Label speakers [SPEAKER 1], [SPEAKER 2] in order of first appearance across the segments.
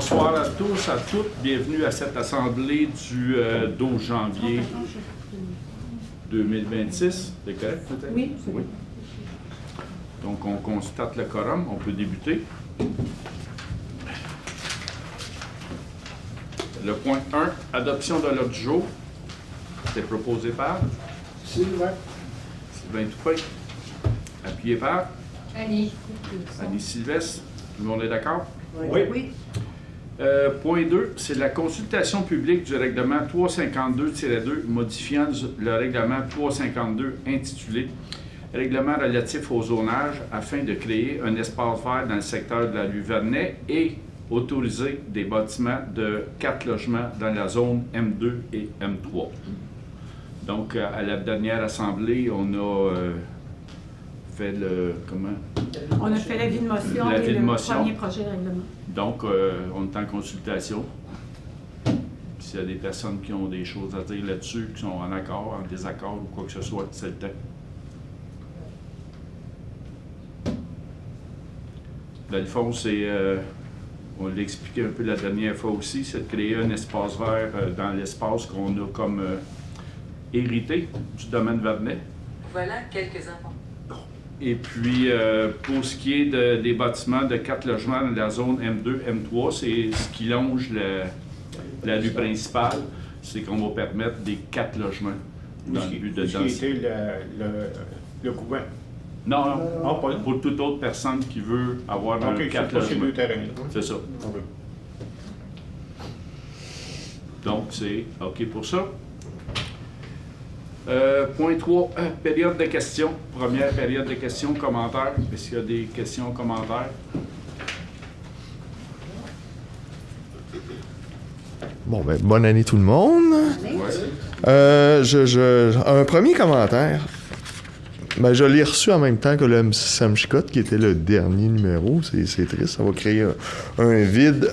[SPEAKER 1] Bonsoir à tous, à toutes. Bienvenue à cette assemblée du 12 janvier 2026. C'est correct, peut-être?
[SPEAKER 2] Oui.
[SPEAKER 1] Donc, on constate le quorum. On peut débuter. Le point 1, adoption de l'ordre du jour. C'est proposé par
[SPEAKER 3] Sylvain
[SPEAKER 1] Toupin. Appuyé par
[SPEAKER 2] Annie
[SPEAKER 1] Sylvestre. Tout le monde est d'accord?
[SPEAKER 2] Oui.
[SPEAKER 1] Point 2, c'est la consultation publique du règlement 352-2 modifiant le règlement 352 intitulé « Règlement relatif au zonage afin de créer un espace vert dans le secteur de la rue Vernet et autoriser des bâtiments de 4 logements dans la zone M2 et M3. » Donc, à la dernière assemblée, on a fait le... Comment?
[SPEAKER 2] On a fait l'avis de motion et le premier projet de règlement.
[SPEAKER 1] Donc, on est en consultation. S'il y a des personnes qui ont des choses à dire là-dessus, qui sont en accord, en désaccord ou quoi que ce soit, c'est le temps. Dans le fond, c'est... on l'a expliqué un peu la dernière fois aussi, c'est de créer un espace vert dans l'espace qu'on a comme hérité du domaine Vernet.
[SPEAKER 4] Voilà quelques enfants.
[SPEAKER 1] Et puis, pour ce qui est des bâtiments de 4 logements dans la zone M2, M3, c'est ce qui longe la rue principale, c'est qu'on va permettre des 4 logements dans le but de
[SPEAKER 3] densifier. Le couvent.
[SPEAKER 1] Non, pour toute autre personne qui veut avoir un 4 logements. C'est ça.
[SPEAKER 3] Okay.
[SPEAKER 1] Donc, c'est OK pour ça. Point 3, période de questions. Première période de questions, commentaires. Est-ce qu'il y a des questions, commentaires?
[SPEAKER 5] Bon, ben, bonne année tout le monde. Un premier commentaire. Ben, je l'ai reçu en même temps que le Sam Scott, qui était le dernier numéro. C'est triste, ça va créer un vide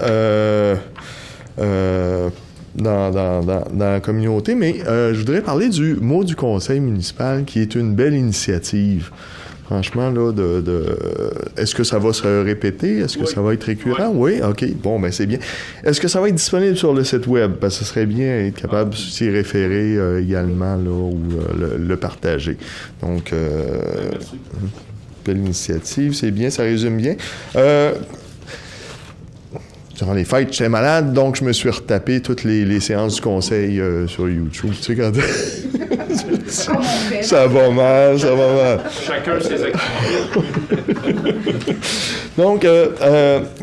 [SPEAKER 5] dans la communauté, mais je voudrais parler du mot du conseil municipal, qui est une belle initiative. Franchement, là, est-ce que ça va se répéter? Est-ce que ça va être récurrent? Oui, OK. Bon, ben c'est bien. Est-ce que ça va être disponible sur le site web? Parce que ce serait bien être capable de s'y référer également, là, ou le partager. Donc, belle initiative, c'est bien, ça résume bien. Durant les fêtes, j'étais malade, donc je me suis retapé toutes les séances du conseil sur YouTube. Tu sais, quand... ça va mal.
[SPEAKER 1] Chacun ses activités.
[SPEAKER 5] Donc,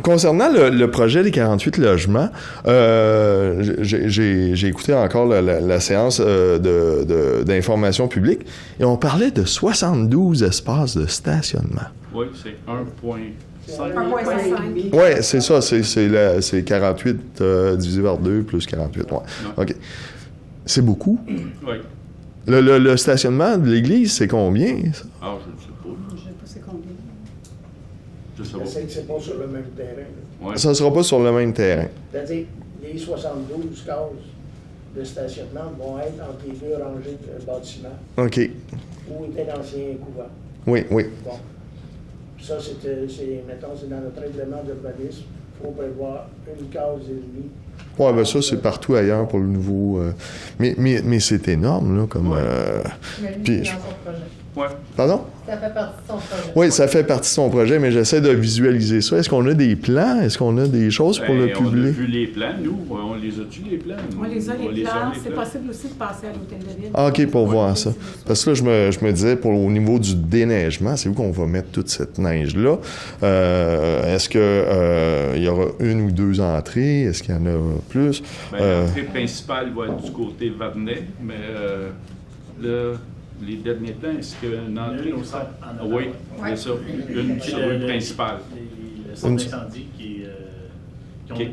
[SPEAKER 5] concernant le projet des 48 logements, j'ai écouté encore la séance d'information publique et on parlait de 72 espaces de stationnement.
[SPEAKER 1] Oui, c'est 1,5.
[SPEAKER 2] 1,5.
[SPEAKER 5] Oui, c'est ça. C'est 48 divisé par 2 plus 48. Ouais. OK. C'est beaucoup.
[SPEAKER 1] Oui.
[SPEAKER 5] Le stationnement de l'église, c'est combien, ça?
[SPEAKER 1] Ah, je ne sais pas.
[SPEAKER 2] Je ne sais pas c'est combien.
[SPEAKER 1] Je sais pas.
[SPEAKER 3] C'est pas sur le même terrain.
[SPEAKER 1] Ouais.
[SPEAKER 5] Ça ne sera pas sur le même terrain.
[SPEAKER 3] C'est-à-dire, les 72 cases de stationnement vont être entre les deux rangées de bâtiments
[SPEAKER 5] OK.
[SPEAKER 3] où était l'ancien couvent.
[SPEAKER 5] Oui.
[SPEAKER 3] Bon. Ça, mettons, c'est dans notre règlement d'urbanisme. Il faut prévoir une case et demie.
[SPEAKER 5] Oui, ben ça, c'est partout ailleurs pour le nouveau... Mais c'est énorme, là, comme...
[SPEAKER 6] Mais lui,
[SPEAKER 5] puis,
[SPEAKER 6] c'est dans son projet.
[SPEAKER 1] Ouais.
[SPEAKER 5] Pardon?
[SPEAKER 6] Ça fait partie de son projet.
[SPEAKER 5] Oui, ça fait partie de son projet, mais j'essaie de visualiser ça. Est-ce qu'on a des plans? Est-ce qu'on a des choses pour le
[SPEAKER 1] On a
[SPEAKER 5] publier?
[SPEAKER 1] vu les plans, nous. On les a-tu, les plans?
[SPEAKER 2] On les a, les plans. C'est
[SPEAKER 1] plans.
[SPEAKER 2] possible aussi de passer à l'hôtel de ville.
[SPEAKER 5] Ah, OK, pour voir ça. Parce que là, je me disais, au niveau du déneigement, c'est où qu'on va mettre toute cette neige-là? Est-ce qu'il y aura une ou deux entrées? Est-ce qu'il y en a plus?
[SPEAKER 1] L'entrée principale va être du côté Vernet, mais là, les derniers temps, est-ce qu'il y a une entrée au centre? Oui, c'est ça. Une sur la rue principale.
[SPEAKER 7] Le centre d'incendie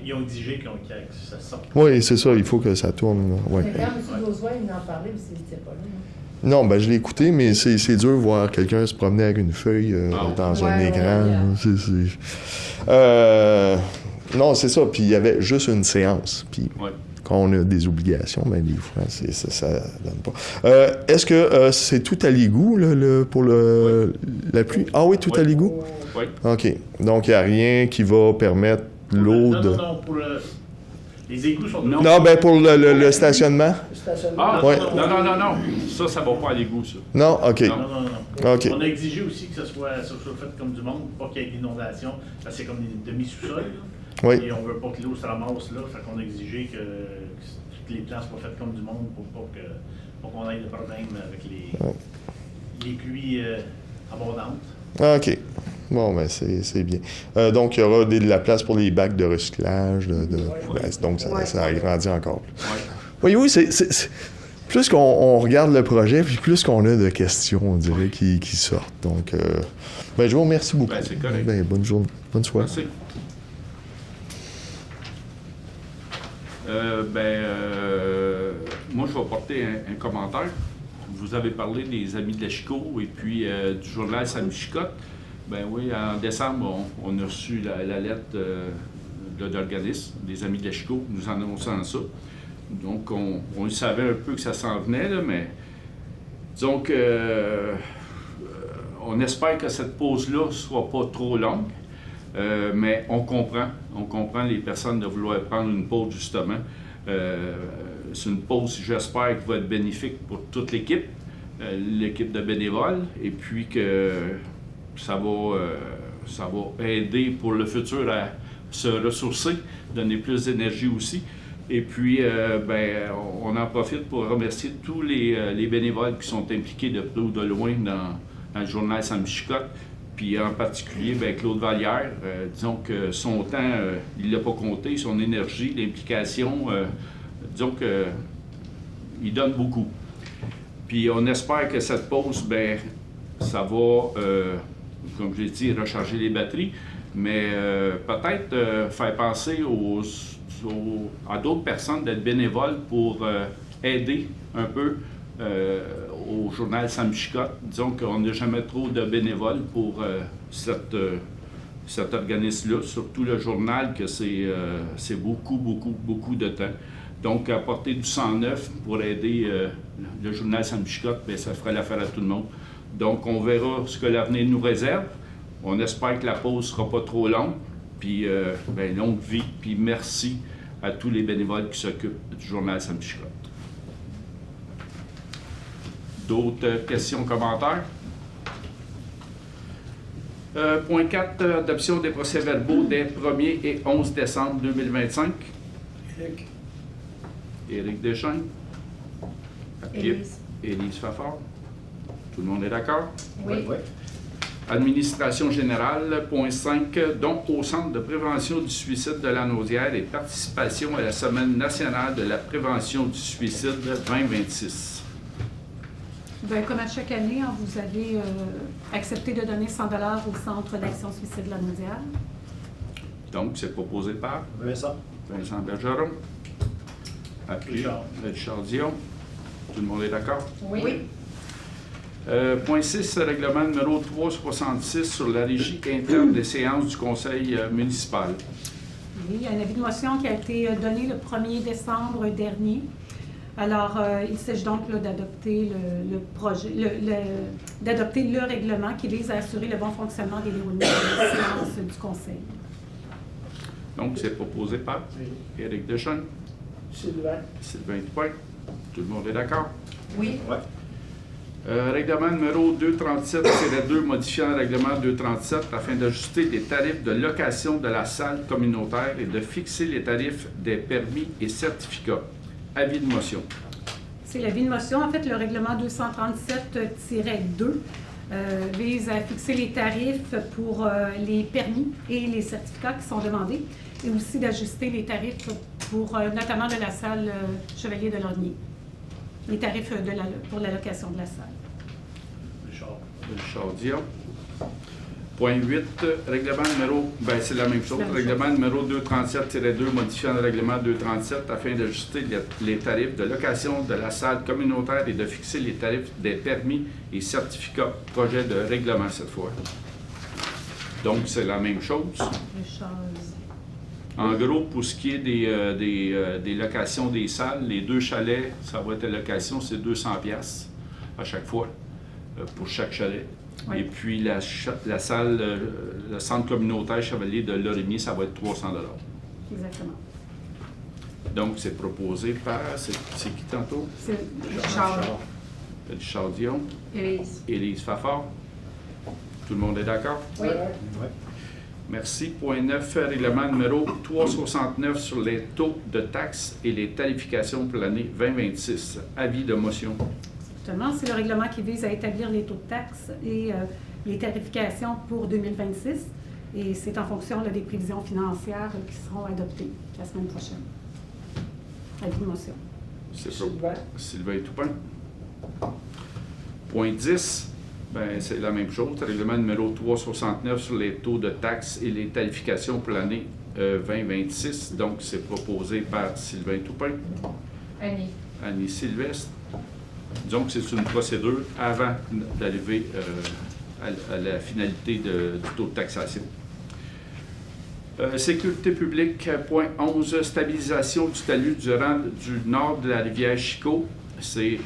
[SPEAKER 7] ils ont exigé que ça sorte.
[SPEAKER 5] Oui, c'est ça, il faut que ça tourne. Ouais.
[SPEAKER 6] Mais quand M. Dauzois, il en parlait, mais c'était pas là.
[SPEAKER 5] Non, ben je l'ai écouté, mais c'est dur de voir quelqu'un se promener avec une feuille dans un écran. Non, c'est ça. Puis il y avait juste une séance. Puis quand on a des obligations, ben des fois, ça donne pas. Est-ce que c'est tout à l'égout là, pour la pluie? Ah oui, tout à l'égout?
[SPEAKER 1] Oui.
[SPEAKER 5] OK. Donc, il n'y a rien qui va permettre l'eau de...
[SPEAKER 7] Non, pour les égouts sont...
[SPEAKER 1] Non.
[SPEAKER 5] Non, ben pour le stationnement?
[SPEAKER 3] Le stationnement.
[SPEAKER 1] Ah,
[SPEAKER 5] Ouais.
[SPEAKER 1] non. Ça va pas à l'égout, ça.
[SPEAKER 5] Non? OK.
[SPEAKER 7] Non.
[SPEAKER 5] OK.
[SPEAKER 7] On a exigé aussi que ça soit fait comme du monde, pas qu'il y ait d'inondation, parce que c'est comme des demi-sous-sols.
[SPEAKER 5] Oui.
[SPEAKER 7] Et on veut pas que l'eau se ramasse là, fait qu'on a exigé que toutes les plans soient faites comme du monde pour pas qu'on ait de problème avec les pluies abondantes.
[SPEAKER 5] OK. Bon, ben c'est bien. Donc, il y aura de la place pour les bacs de recyclage. Donc, ça agrandit encore. Oui, c'est plus qu'on regarde le projet, puis plus qu'on a de questions, on dirait, qui sortent. Donc, je vous remercie beaucoup.
[SPEAKER 1] Ben, c'est correct.
[SPEAKER 5] Ben, bonne journée. Bonne soirée.
[SPEAKER 1] Merci. Moi, je vais porter un commentaire. Vous avez parlé des Amis de la Chico et puis du journal Saint-Michicotte. Ben oui, en décembre, on a reçu la lettre de l'organisme des Amis de la Chico nous annonçant ça. Donc, on savait un peu que ça s'en venait, là, mais disons que on espère que cette pause-là ne soit pas trop longue. Mais on comprend les personnes de vouloir prendre une pause, justement. C'est une pause, j'espère, qui va être bénéfique pour toute l'équipe de bénévoles, et puis que ça va aider pour le futur à se ressourcer, donner plus d'énergie aussi. Et puis, on en profite pour remercier tous les bénévoles qui sont impliqués de près ou de loin dans le journal Saint-Michicotte. Puis en particulier, Claude Vallière, disons que son temps, il ne l'a pas compté, son énergie, l'implication, disons qu'il donne beaucoup. Puis on espère que cette pause, ça va, comme je l'ai dit, recharger les batteries, mais peut-être faire penser à d'autres personnes d'être bénévoles pour aider un peu au journal Saint-Michicotte. Disons qu'on n'a jamais trop de bénévoles pour cet organisme-là, surtout le journal, que c'est beaucoup de temps. Donc, apporter du 109 pour aider le journal Saint-Michicotte, ça ferait l'affaire à tout le monde. Donc, on verra ce que l'avenir nous réserve. On espère que la pause ne sera pas trop longue. Puis, longue vie, puis merci à tous les bénévoles qui s'occupent du journal Saint-Michicotte. D'autres questions, commentaires? Point 4, adoption des procès-verbaux des 1er et 11 décembre 2025. Éric Deschênes. Élise Fafard. Tout le monde est d'accord?
[SPEAKER 6] Oui.
[SPEAKER 1] Administration générale, point 5, don au Centre de prévention du suicide de Lanaudière et participation à la Semaine nationale de la prévention du suicide 2026.
[SPEAKER 2] Bien, comme à chaque année, vous avez accepté de donner 100 $ au Centre d'action suicide de Lanaudière.
[SPEAKER 1] Donc, c'est proposé par
[SPEAKER 7] Vincent
[SPEAKER 1] Bergeron. Appuyé Richard Dion. Tout le monde est d'accord?
[SPEAKER 6] Oui.
[SPEAKER 1] Point 6, règlement numéro 366 sur la régie interne des séances du conseil municipal.
[SPEAKER 2] Oui, il y a un avis de motion qui a été donné le 1er décembre dernier. Alors, il s'agit donc d'adopter le projet, d'adopter le règlement qui vise à assurer le bon fonctionnement des déroulements des séances du conseil.
[SPEAKER 1] Donc, c'est proposé par Éric Deschênes.
[SPEAKER 3] Sylvain
[SPEAKER 1] Dupin. Tout le monde est d'accord?
[SPEAKER 6] Oui.
[SPEAKER 1] Règlement numéro 237-2 modifiant le règlement 237 afin d'ajuster les tarifs de location de la salle communautaire et de fixer les tarifs des permis et certificats. Avis de motion.
[SPEAKER 2] C'est l'avis de motion. En fait, le règlement 237-2 vise à fixer les tarifs pour les permis et les certificats qui sont demandés et aussi d'ajuster les tarifs pour notamment de la salle Chevalier de Lorgnier. Les tarifs pour la location de la salle.
[SPEAKER 1] Richard Dion. Point 8, règlement numéro... c'est la même chose. Règlement numéro 237-2 modifiant le règlement 237 afin d'ajuster les tarifs de location de la salle communautaire et de fixer les tarifs des permis et certificats. Projet de règlement cette fois. Donc, c'est la même chose. En gros, pour ce qui est des locations des salles, les 2 chalets, ça va être la location, c'est 200$ à chaque fois pour chaque chalet.
[SPEAKER 2] Oui.
[SPEAKER 1] Et puis la salle, le centre communautaire Chevalier de Lorimier, ça va être 300 $.
[SPEAKER 2] Exactement.
[SPEAKER 1] Donc, c'est proposé par, c'est qui tantôt?
[SPEAKER 2] C'est Charles.
[SPEAKER 1] Richard Dion,
[SPEAKER 6] Élise.
[SPEAKER 1] Élise Fafard. Tout le monde est d'accord?
[SPEAKER 6] Oui.
[SPEAKER 1] Merci. Point 9, règlement numéro 369 sur les taux de taxes et les tarifications pour l'année 2026. Avis de motion.
[SPEAKER 2] Exactement. C'est le règlement qui vise à établir les taux de taxes et les tarifications pour 2026. Et c'est en fonction là, des prévisions financières qui seront adoptées la semaine prochaine. Avis de motion.
[SPEAKER 1] C'est
[SPEAKER 3] Sylvain.
[SPEAKER 1] Sylvain Toupin. Point 10, ben, c'est la même chose. Règlement numéro 369 sur les taux de taxes et les tarifications pour l'année 2026. Donc, c'est proposé par Sylvain Toupin,
[SPEAKER 6] Annie.
[SPEAKER 1] Annie Sylvestre. Disons que c'est une procédure avant d'arriver à la finalité du taux de taxation. Sécurité publique, point 11, stabilisation du talus du rang du nord de la rivière Chicot. C'est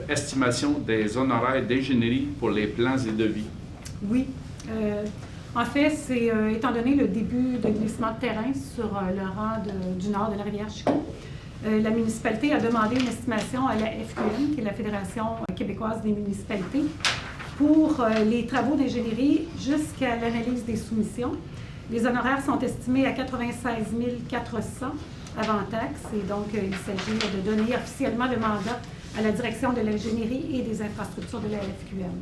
[SPEAKER 1] estimation des honoraires d'ingénierie pour les plans et devis.
[SPEAKER 2] Oui. En fait, c'est étant donné le début de glissement de terrain sur le rang du nord de la rivière Chicot, la municipalité a demandé une estimation à la FQM, qui est la Fédération québécoise des municipalités, pour les travaux d'ingénierie jusqu'à l'analyse des soumissions. Les honoraires sont estimés à 96 400 avant taxe et donc il s'agit de donner officiellement le mandat à la direction de l'ingénierie et des infrastructures de la FQM.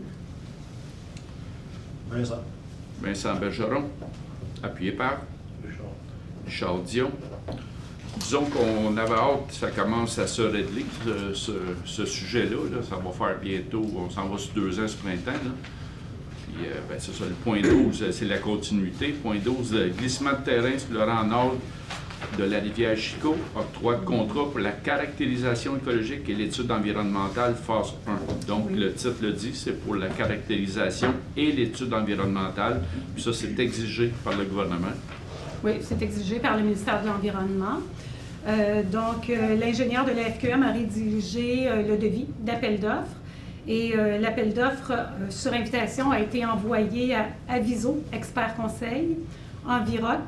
[SPEAKER 1] Vincent Bergeron, appuyé par Richard Dion. Disons qu'on avait hâte que ça commence à se régler, ce sujet-là. Là. Ça va faire bientôt, on s'en va sur 2 ans ce printemps. Là. Puis, ben, c'est ça, le point 12, c'est la continuité. Point 12, glissement de terrain sur le rang nord de la rivière Chicot, octroi de contrat pour la caractérisation écologique et l'étude environnementale phase 1. Donc, le titre le dit, c'est pour la caractérisation et l'étude environnementale. Puis ça, c'est exigé par le gouvernement.
[SPEAKER 2] Oui, c'est exigé par le ministère de l'Environnement. Donc, l'ingénieur de la FQM a rédigé le devis d'appel d'offres. Et l'appel d'offres sur invitation a été envoyé à Aviso, Expert Conseil, Enviroc,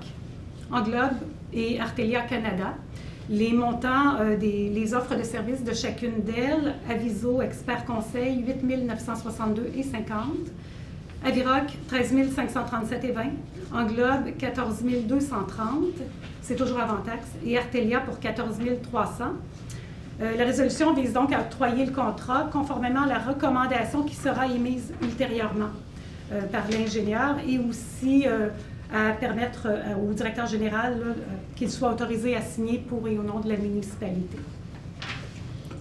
[SPEAKER 2] Englobe et Artelia Canada. Les montants les offres de services de chacune d'elles, Aviso, Expert Conseil, 8 962,50 $. Aviroc, 13 537,20 $. Englobe, 14 230 $. C'est toujours avant taxe. Et Artelia pour 14 300 $. La résolution vise donc à octroyer le contrat conformément à la recommandation qui sera émise ultérieurement par l'ingénieur et aussi à permettre au directeur général qu'il soit autorisé à signer pour et au nom de la municipalité.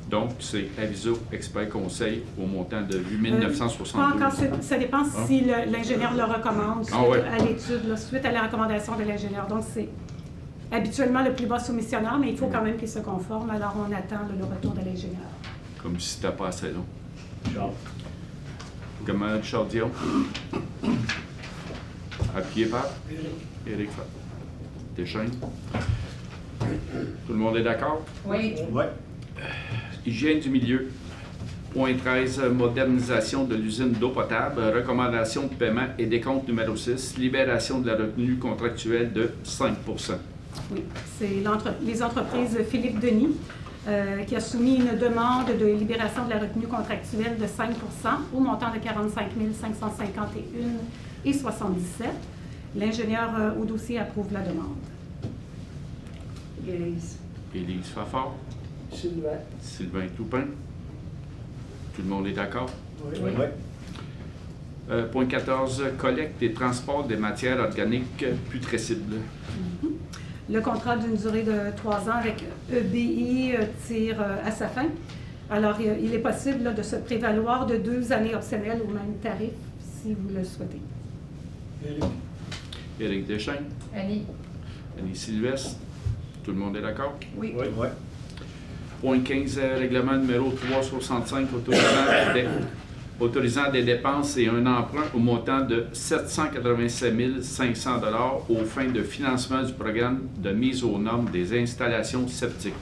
[SPEAKER 1] Donc, c'est Aviso Expert Conseil au montant de 8 962.
[SPEAKER 2] Pas encore, ça dépend si l'ingénieur le recommande suite à l'étude, suite à la recommandation de l'ingénieur. Donc, c'est habituellement le plus bas soumissionnaire, mais il faut quand même qu'il se conforme. Alors, on attend le retour de l'ingénieur.
[SPEAKER 1] Comme si c'était pas assez long. Comment Richard Dion? Appuyé par? Éric Deschaines. Tout le monde est d'accord?
[SPEAKER 6] Oui.
[SPEAKER 1] Hygiène du milieu. Point 13, modernisation de l'usine d'eau potable. Recommandation de paiement et décompte numéro 6. Libération de la retenue contractuelle de 5 %.
[SPEAKER 2] Oui, c'est les entreprises Philippe Denis qui a soumis une demande de libération de la retenue contractuelle de 5 % au montant de 45 551,77 $. L'ingénieur au dossier approuve la demande.
[SPEAKER 6] Élise.
[SPEAKER 1] Élise Fafard.
[SPEAKER 3] Sylvain.
[SPEAKER 1] Sylvain Toupin. Tout le monde est d'accord?
[SPEAKER 3] Oui.
[SPEAKER 1] Point 14, collecte et transport des matières organiques putrescibles.
[SPEAKER 2] Le contrat d'une durée de 3 ans avec EBI tire à sa fin. Alors, il est possible là, de se prévaloir de 2 années optionnelles au même tarif, si vous le souhaitez.
[SPEAKER 1] Éric Deschaines.
[SPEAKER 6] Annie.
[SPEAKER 1] Annie Sylvestre. Tout le monde est d'accord?
[SPEAKER 2] Oui.
[SPEAKER 1] Point 15, règlement numéro 365 autorisant des dépenses et un emprunt au montant de 787 500 $ aux fins de financement du programme de mise aux normes des installations septiques.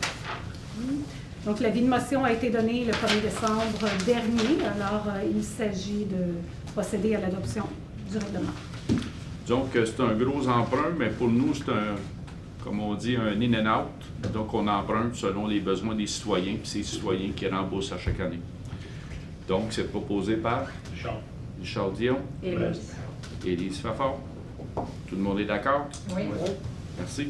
[SPEAKER 2] Donc, l'avis de motion a été donné le 1er décembre dernier. Alors, il s'agit procéder à l'adoption du règlement.
[SPEAKER 1] Donc, c'est un gros emprunt, mais pour nous, c'est comme on dit, un in and out. Donc, on emprunte selon les besoins des citoyens, puis c'est les citoyens qui remboursent à chaque année. Donc, c'est proposé par Richard Dion,
[SPEAKER 6] Élise.
[SPEAKER 1] Élise Fafard. Tout le monde est d'accord?
[SPEAKER 6] Oui.
[SPEAKER 1] Merci.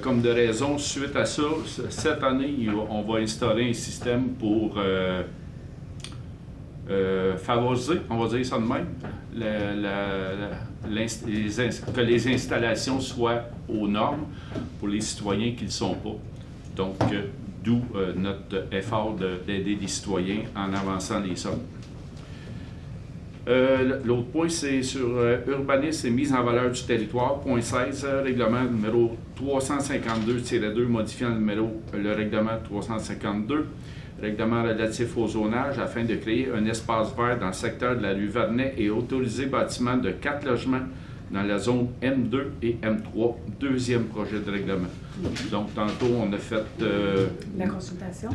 [SPEAKER 1] Comme de raison, suite à ça, cette année, on va installer un système pour favoriser, on va dire ça de même, que les installations soient aux normes pour les citoyens qui ne le sont pas. Donc, d'où notre effort d'aider les citoyens en avançant les sommes. L'autre point, c'est sur urbanisme et mise en valeur du territoire. Point 16, règlement numéro 352-2 modifiant le règlement 352, règlement relatif au zonage afin de créer un espace vert dans le secteur de la rue Vernet et autoriser bâtiment de 4 logements dans la zone M2 et M3, deuxième projet de règlement. Donc, tantôt, on a fait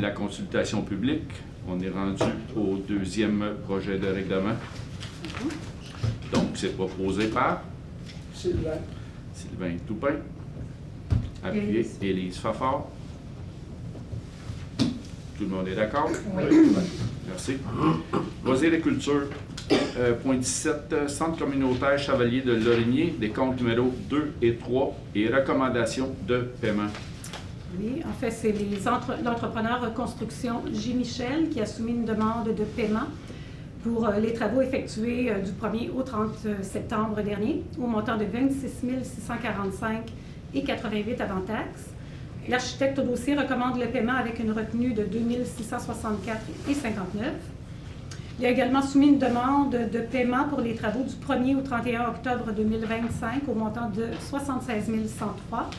[SPEAKER 2] La
[SPEAKER 1] consultation publique. On est rendu au deuxième projet de règlement. Donc, c'est proposé par
[SPEAKER 3] Sylvain.
[SPEAKER 1] Sylvain Toupin, appuyé Élise Fafard. Tout le monde est d'accord?
[SPEAKER 6] Oui.
[SPEAKER 1] Merci. Loisirs et culture. Point 17, Centre communautaire Chevalier de Lorigny, des comptes numéros 2 et 3 et recommandations de paiement.
[SPEAKER 2] Oui, en fait, c'est l'entrepreneur Reconstruction J. Michel qui a soumis une demande de paiement pour les travaux effectués du 1er au 30 septembre dernier au montant de 26 645,88 avant taxes. L'architecte au dossier recommande le paiement avec une retenue de 2 664,59. Il a également soumis une demande de paiement pour les travaux du 1er au 31 octobre 2025 au montant de 76 103.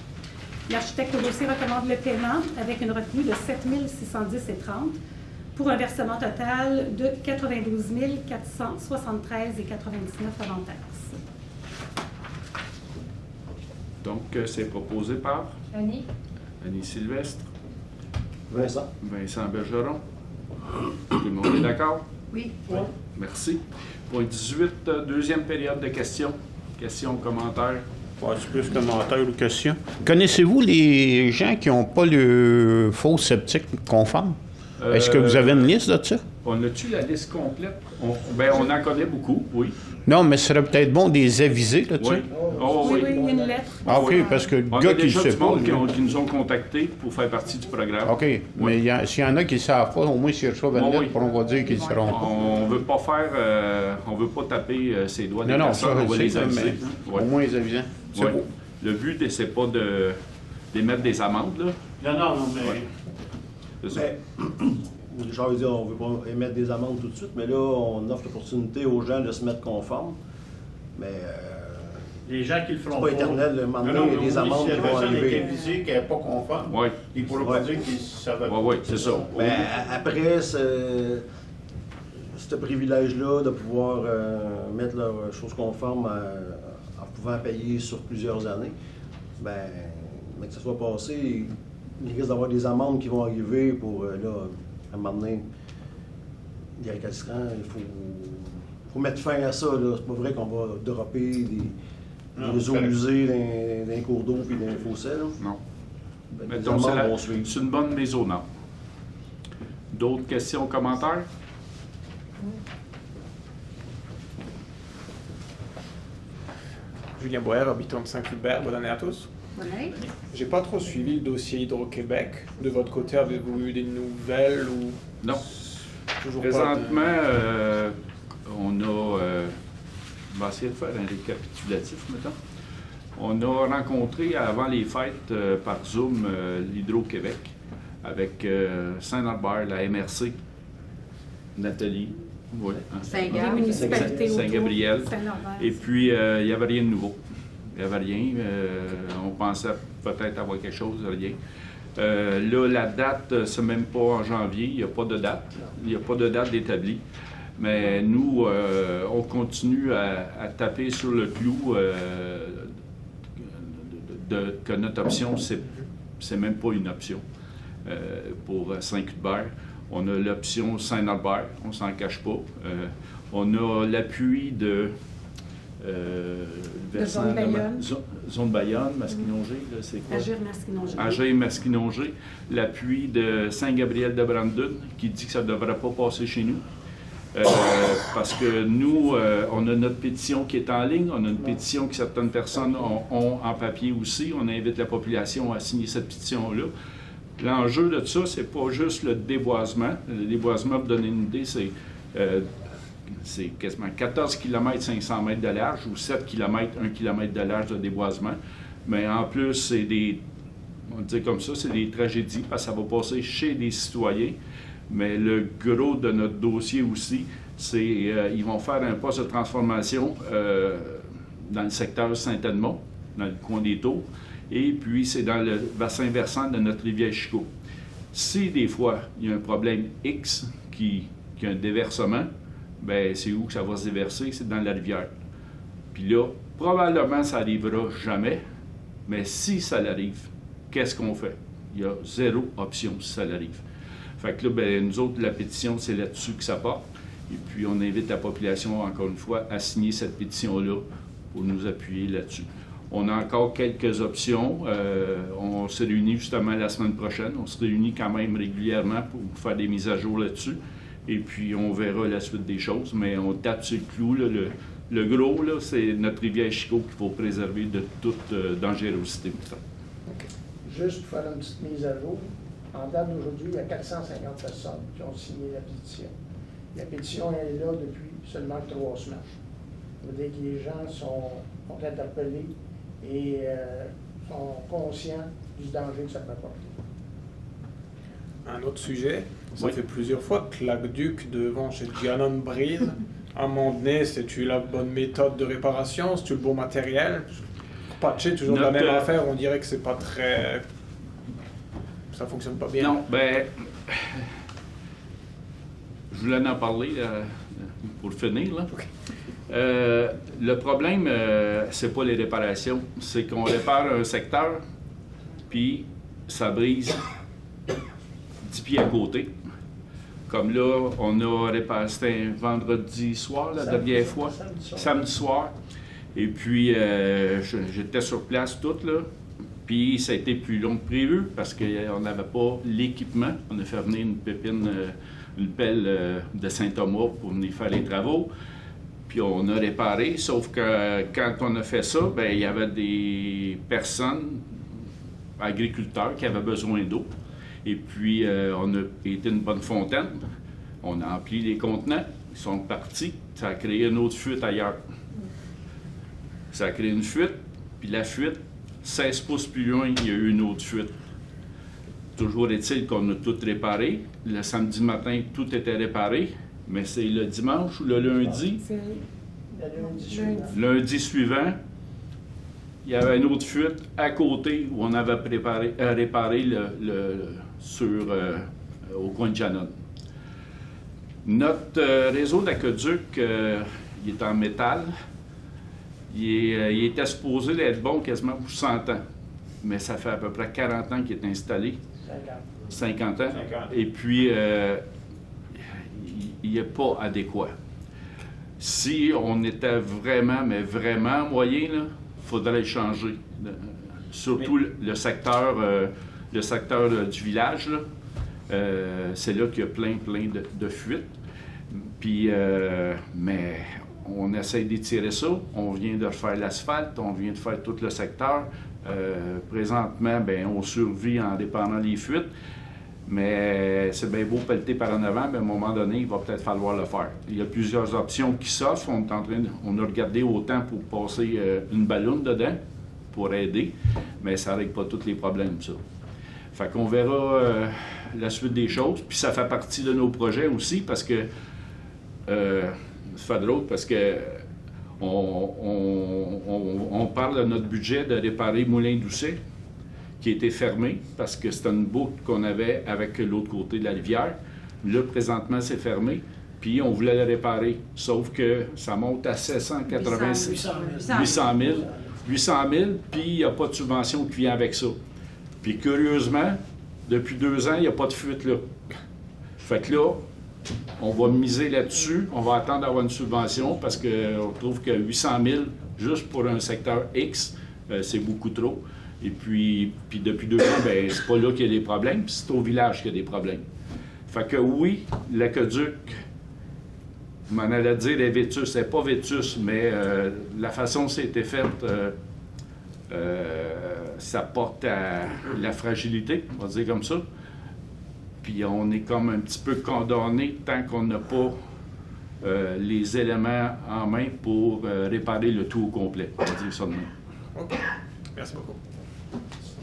[SPEAKER 2] L'architecte au dossier recommande le paiement avec une retenue de 7 610,30 pour un versement total de 92 473,99 avant taxes.
[SPEAKER 1] Donc, c'est proposé par
[SPEAKER 6] Annie.
[SPEAKER 1] Annie Sylvestre,
[SPEAKER 8] Vincent.
[SPEAKER 1] Vincent Bergeron. Tout le monde est d'accord?
[SPEAKER 6] Oui.
[SPEAKER 1] Merci. Point 18, deuxième période de questions. Questions, commentaires.
[SPEAKER 9] C'est plus commentaires ou questions. Connaissez-vous les gens qui n'ont pas le faux septique conforme? Est-ce que vous avez une liste de ça?
[SPEAKER 1] On a-tu la liste complète? On en connaît beaucoup, oui.
[SPEAKER 9] Non, mais ce serait peut-être bon de les aviser là-dessus.
[SPEAKER 1] Oui. Oh,
[SPEAKER 2] Oui,
[SPEAKER 1] oui.
[SPEAKER 2] il y a une lettre.
[SPEAKER 9] Ah, OK, parce que le
[SPEAKER 1] On
[SPEAKER 9] gars
[SPEAKER 1] a
[SPEAKER 9] qui ne
[SPEAKER 1] déjà
[SPEAKER 9] sait
[SPEAKER 1] du
[SPEAKER 9] pas.
[SPEAKER 1] monde qui nous ont contactés pour faire partie du programme.
[SPEAKER 9] OK, mais s'il y en a qui ne savent pas, au moins s'ils reçoivent une
[SPEAKER 1] Bon,
[SPEAKER 9] lettre,
[SPEAKER 1] oui.
[SPEAKER 9] on va dire qu'ils ne seront pas.
[SPEAKER 1] On veut pas faire, on veut pas taper ses doigts des
[SPEAKER 9] Non, non,
[SPEAKER 1] personnes,
[SPEAKER 9] ça,
[SPEAKER 1] on va
[SPEAKER 9] je
[SPEAKER 1] les
[SPEAKER 9] sais,
[SPEAKER 1] aviser.
[SPEAKER 9] mais
[SPEAKER 1] Ouais.
[SPEAKER 9] au moins les avisants. C'est
[SPEAKER 1] Ouais.
[SPEAKER 9] beau.
[SPEAKER 1] Le but, c'est pas d'émettre des amendes, là.
[SPEAKER 7] Non, mais
[SPEAKER 1] Ouais. C'est ça.
[SPEAKER 8] Richard veut dire on ne veut pas émettre des amendes tout de suite, mais là, on offre l'opportunité aux gens de se mettre conformes. Mais
[SPEAKER 7] les gens qui le
[SPEAKER 8] c'est
[SPEAKER 7] feront
[SPEAKER 8] pas éternel, le moment donné, il y a des amendes qui vont
[SPEAKER 7] Si la personne est
[SPEAKER 8] arriver.
[SPEAKER 7] avisée qu'elle n'est pas conforme,
[SPEAKER 1] Oui,
[SPEAKER 7] il ne pourra pas dire qu'il savait pas.
[SPEAKER 1] oui, c'est ça.
[SPEAKER 8] Mais après, ce privilège-là de pouvoir mettre leurs choses conformes en pouvant payer sur plusieurs années, mais que ça soit passé, il risque d'avoir des amendes qui vont arriver pour, là, à un moment donné, des récalcitrants. Il faut mettre fin à ça. C'est pas vrai qu'on va dropper
[SPEAKER 7] Non,
[SPEAKER 8] des
[SPEAKER 7] c'est
[SPEAKER 8] eaux
[SPEAKER 7] correct.
[SPEAKER 8] usées dans les cours d'eau et dans les fossés. Là.
[SPEAKER 1] Non. Mais
[SPEAKER 8] Les
[SPEAKER 1] donc,
[SPEAKER 8] amendes vont suivre.
[SPEAKER 1] c'est une bonne mise aux normes. D'autres questions, commentaires?
[SPEAKER 10] Julien Boer, habitant de Saint-Hubert, bonne année à tous.
[SPEAKER 6] Oui.
[SPEAKER 10] J'ai pas trop suivi le dossier Hydro-Québec. De votre côté, avez-vous eu des nouvelles ou
[SPEAKER 1] Non.
[SPEAKER 10] toujours
[SPEAKER 1] Présentement, on a... on va essayer de faire un récapitulatif, mettons. On a rencontré avant les fêtes par Zoom l'Hydro-Québec avec Saint-Norbert, la MRC, Nathalie, oui, hein,
[SPEAKER 2] Les
[SPEAKER 6] Saint-Gab.
[SPEAKER 2] municipalités autour,
[SPEAKER 1] Saint-Gabriel.
[SPEAKER 2] Saint-Norbert.
[SPEAKER 1] Et puis, il n'y avait rien de nouveau. Il n'y avait rien. On pensait peut-être avoir quelque chose, rien. Là, la date, c'est même pas en janvier. Il n'y a pas de date. Il n'y a pas de date d'établie. Mais nous, on continue à taper sur le clou que notre option, c'est même pas une option pour Saint-Hubert. On a l'option Saint-Norbert, on s'en cache pas. On a l'appui de
[SPEAKER 2] Zone Bayonne.
[SPEAKER 1] Zone Bayonne, Masquinongé, là, c'est quoi?
[SPEAKER 2] Agir-Masquinongé.
[SPEAKER 1] Agir-Masquinongé. L'appui de Saint-Gabriel-de-Brandon, qui dit que ça ne devrait pas passer chez nous. Parce que nous, on a notre pétition qui est en ligne, on a une pétition que certaines personnes ont en papier aussi. On invite la population à signer cette pétition-là. L'enjeu de ça, c'est pas juste le déboisement. Le déboisement, pour donner une idée, c'est quasiment 14 km 500 mètres de large ou 7 km 1 km de large de déboisement. Mais en plus, c'est des, on dit comme ça, c'est des tragédies parce que ça va passer chez des citoyens. Mais le gros de notre dossier aussi, c'est ils vont faire un poste de transformation dans le secteur Saint-Edmond, dans le coin des Tours, et puis c'est dans le bassin versant de notre rivière Chicot. Si des fois il y a un problème X qui a un déversement, bien c'est où que ça va se déverser? C'est dans la rivière. Puis là, probablement ça n'arrivera jamais, mais si ça l'arrive, qu'est-ce qu'on fait? Il y a zéro option si ça l'arrive. Fait que là, bien, nous autres, la pétition, c'est là-dessus que ça part. Et puis, on invite la population, encore une fois, à signer cette pétition-là pour nous appuyer là-dessus. On a encore quelques options. On se réunit justement la semaine prochaine. On se réunit quand même régulièrement pour faire des mises à jour là-dessus. Et puis, on verra la suite des choses. Mais on tape sur le clou. Là, le gros, là, c'est notre rivière Chicot qu'il faut préserver de toute dangerosité.
[SPEAKER 3] Okay. Juste pour faire une petite mise à jour. En date d'aujourd'hui, il y a 450 personnes qui ont signé la pétition. La pétition est là depuis seulement 3 semaines. Ça veut dire que les gens sont interpellés et sont conscients du danger que ça peut apporter.
[SPEAKER 10] Un autre sujet, ça
[SPEAKER 1] Oui.
[SPEAKER 10] fait plusieurs fois que l'aqueduc devant chez Giannon brise. À un moment donné, c'est-tu la bonne méthode de réparation? C'est-tu le bon matériel? Pour patcher, toujours la même affaire, on dirait que c'est pas très... Ça fonctionne pas bien.
[SPEAKER 1] Non, ben, je voulais en parler pour finir. Là.
[SPEAKER 10] Okay.
[SPEAKER 1] Le problème, c'est pas les réparations, c'est qu'on répare un secteur, puis ça brise 10 pieds à côté. Comme là, on a réparé, c'était un vendredi soir, la dernière fois, samedi soir. Et puis, j'étais sur place tout, là. Puis ça a été plus long que prévu parce qu'on n'avait pas l'équipement. On a fait venir une pelle de Saint-Thomas pour venir faire les travaux. Puis on a réparé, sauf que quand on a fait ça, bien, il y avait des personnes, agriculteurs, qui avaient besoin d'eau. Et puis on a été une bonne fontaine. On a empli les contenants. Ils sont partis. Ça a créé une autre fuite ailleurs. Ça a créé une fuite. Puis la fuite, 16 pouces plus loin, il y a eu une autre fuite. Toujours est-il qu'on a tout réparé. Le samedi matin, tout était réparé, mais c'est le dimanche ou le lundi.
[SPEAKER 2] C'est
[SPEAKER 1] Lundi suivant, il y avait une autre fuite à côté où on avait réparé au coin de Giannon. Notre réseau d'aqueduc, il est en métal. Il était supposé être bon quasiment pour 100 ans, mais ça fait à peu près 40 ans qu'il est installé. 50 ans. Et puis, il n'est pas adéquat. Si on était vraiment, mais vraiment moyen, il faudrait le changer. Surtout le secteur du village, là, c'est là qu'il y a plein de fuites. Puis, mais on essaie d'étirer ça. On vient de refaire l'asphalte, on vient de faire tout le secteur. Présentement, bien, on survit en réparant les fuites. Mais c'est bien beau pelleter par en avant, mais à un moment donné, il va peut-être falloir le faire. Il y a plusieurs options qui s'offrent. On a regardé autant pour passer une balloune dedans, pour aider, mais ça ne règle pas tous les problèmes, ça. Fait qu'on verra la suite des choses. Puis ça fait partie de nos projets aussi, parce que ça fait drôle, parce que on parle de notre budget de réparer Moulin-Doucet, qui a été fermé parce que c'était une boucle qu'on avait avec l'autre côté de la rivière. Là, présentement, c'est fermé. Puis, on voulait le réparer. Sauf que ça monte à 786 800 000, puis il n'y a pas de subvention qui vient avec ça. Puis, curieusement, depuis 2 ans, il n'y a pas de fuite là. Fait que là, on va miser là-dessus. On va attendre d'avoir une subvention parce qu'on trouve que 800 000 juste pour un secteur X, c'est beaucoup trop. Et puis depuis 2 ans, ben c'est pas là qu'il y a des problèmes, puis c'est au village qu'il y a des problèmes. Fait que oui, l'aqueduc, je m'en allais dire est vétus, c'est pas vétus, mais la façon dont c'était fait, ça porte à la fragilité, on va dire comme ça. Puis on est comme un petit peu condamné tant qu'on n'a pas les éléments en main pour réparer le tout au complet. On va dire ça de même.
[SPEAKER 10] OK. Merci beaucoup.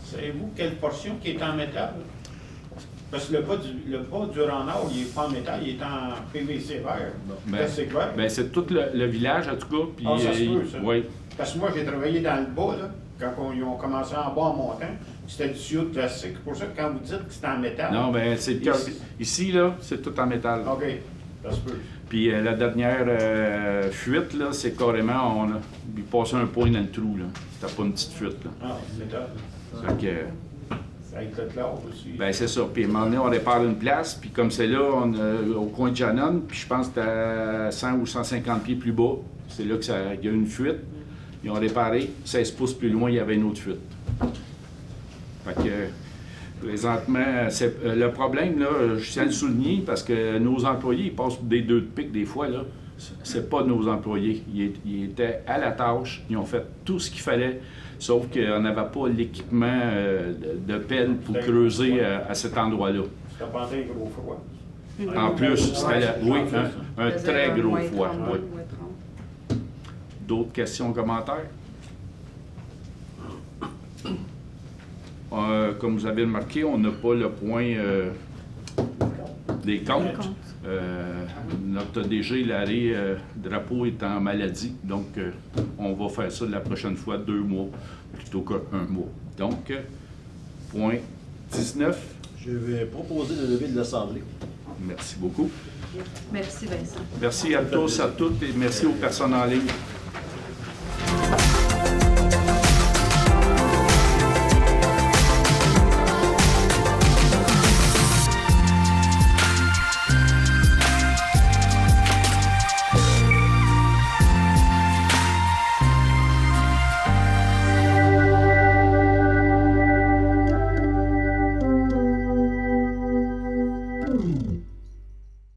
[SPEAKER 9] Savez-vous quelle portion qui est en métal? Parce que le bas du Renard, il n'est pas en métal, il est en PVC vert. C'est quoi?
[SPEAKER 1] Ben, c'est tout le village, en tout cas. Puis,
[SPEAKER 9] Ça se peut, ça.
[SPEAKER 1] Oui.
[SPEAKER 9] Parce que moi, j'ai travaillé dans le bas, là, quand ils ont commencé en bas en montant. C'était du tuyau de plastique. C'est pour ça que quand vous dites que c'est en métal...
[SPEAKER 1] Non, bien, c'est ici, là, c'est tout en métal.
[SPEAKER 9] OK, ça se peut.
[SPEAKER 1] Puis la dernière fuite, là, c'est carrément, il passait un point dans le trou, là. C'était pas une petite fuite, là.
[SPEAKER 9] Ah, métal.
[SPEAKER 1] Fait que...
[SPEAKER 9] Avec le chlore aussi.
[SPEAKER 1] Ben c'est ça. Puis à un moment donné, on répare une place, puis comme c'est là, au coin de Janon, puis je pense que c'était à 100 ou 150 pieds plus bas, c'est là qu'il y a eu une fuite. Ils ont réparé. 16 pouces plus loin, il y avait une autre fuite. Fait que, présentement, le problème, là, je tiens à le souligner, parce que nos employés, ils passent des 2 de pique des fois, là. C'est pas nos employés. Ils étaient à la tâche, ils ont fait tout ce qu'il fallait, sauf qu'on n'avait pas l'équipement de pelle pour creuser à cet endroit-là.
[SPEAKER 9] C'était pas un gros froid.
[SPEAKER 1] En plus, c'était un très gros froid. Oui. D'autres questions, commentaires? Comme vous avez remarqué, on n'a pas le point des comptes. Notre DG, Larry Drapeau, est en maladie, donc on va faire ça la prochaine fois 2 mois plutôt qu'1 mois. Donc, point 19.
[SPEAKER 8] Je vais proposer de lever de l'Assemblée.
[SPEAKER 1] Merci beaucoup.
[SPEAKER 6] Merci, Vincent.
[SPEAKER 1] Merci à tous, à toutes et merci aux personnes en ligne.